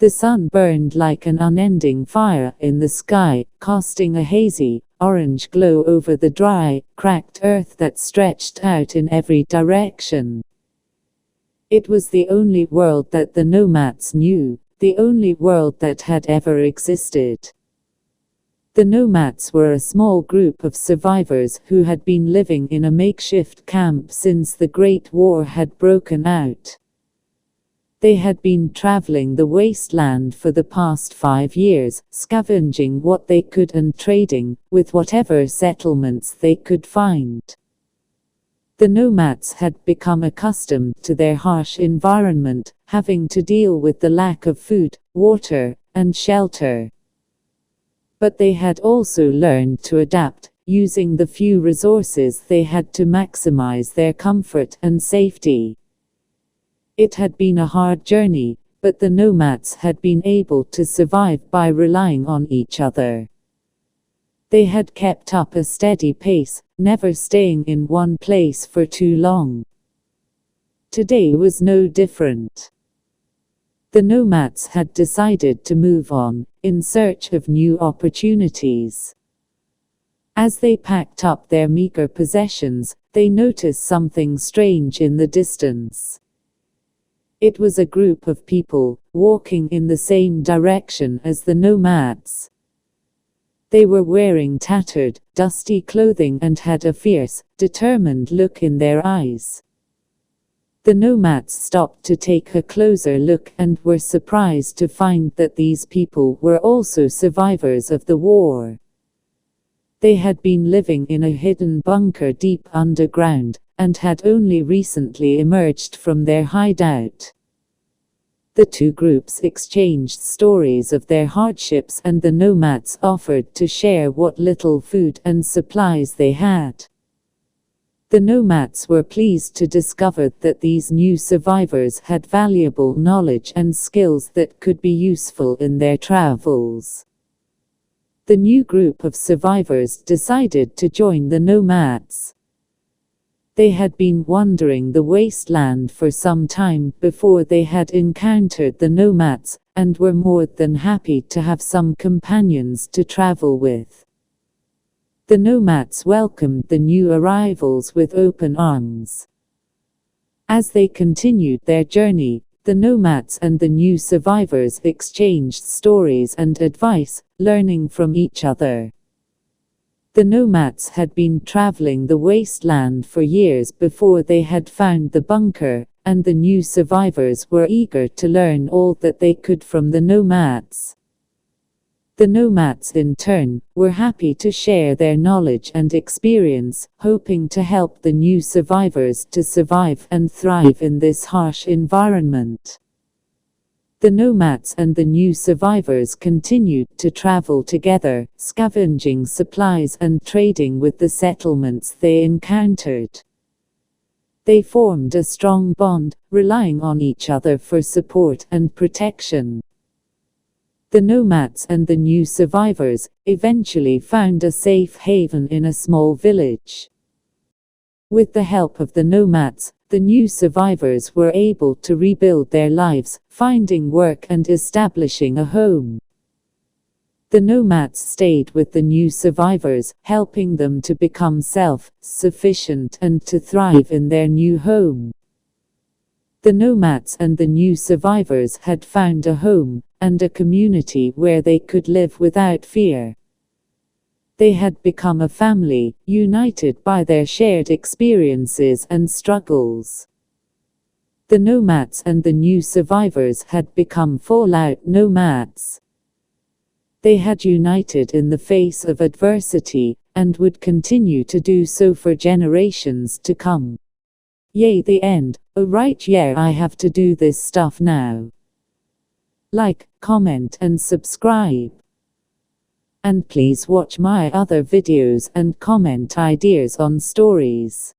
The sun burned like an unending fire in the sky, casting a hazy, orange glow over the dry, cracked earth that stretched out in every direction. It was the only world that the nomads knew, the only world that had ever existed. The nomads were a small group of survivors who had been living in a makeshift camp since the Great War had broken out. They had been traveling the wasteland for the past 5 years, scavenging what they could and trading with whatever settlements they could find. The nomads had become accustomed to their harsh environment, having to deal with the lack of food, water, and shelter. But they had also learned to adapt, using the few resources they had to maximize their comfort and safety. It had been a hard journey, but the nomads had been able to survive by relying on each other. They had kept up a steady pace, never staying in one place for too long. Today was no different. The nomads had decided to move on, in search of new opportunities. As they packed up their meager possessions, they noticed something strange in the distance. It was a group of people, walking in the same direction as the nomads. They were wearing tattered, dusty clothing and had a fierce, determined look in their eyes. The nomads stopped to take a closer look and were surprised to find that these people were also survivors of the war. They had been living in a hidden bunker deep underground, and had only recently emerged from their hideout. The two groups exchanged stories of their hardships, and the nomads offered to share what little food and supplies they had. The nomads were pleased to discover that these new survivors had valuable knowledge and skills that could be useful in their travels. The new group of survivors decided to join the nomads. They had been wandering the wasteland for some time before they had encountered the nomads, and were more than happy to have some companions to travel with. The nomads welcomed the new arrivals with open arms. As they continued their journey, the nomads and the new survivors exchanged stories and advice, learning from each other. The nomads had been traveling the wasteland for years before they had found the bunker, and the new survivors were eager to learn all that they could from the nomads. The nomads, in turn, were happy to share their knowledge and experience, hoping to help the new survivors to survive and thrive in this harsh environment. The nomads and the new survivors continued to travel together, scavenging supplies and trading with the settlements they encountered. They formed a strong bond, relying on each other for support and protection. The nomads and the new survivors eventually found a safe haven in a small village. With the help of the nomads, the new survivors were able to rebuild their lives, finding work and establishing a home. The nomads stayed with the new survivors, helping them to become self-sufficient and to thrive in their new home. The nomads and the new survivors had found a home and a community where they could live without fear. They had become a family, united by their shared experiences and struggles. The nomads and the new survivors had become fallout nomads. They had united in the face of adversity, and would continue to do so for generations to come. Yay, the end. Oh right, yeah, I have to do this stuff now. Like, comment and subscribe. And please watch my other videos and comment ideas on stories.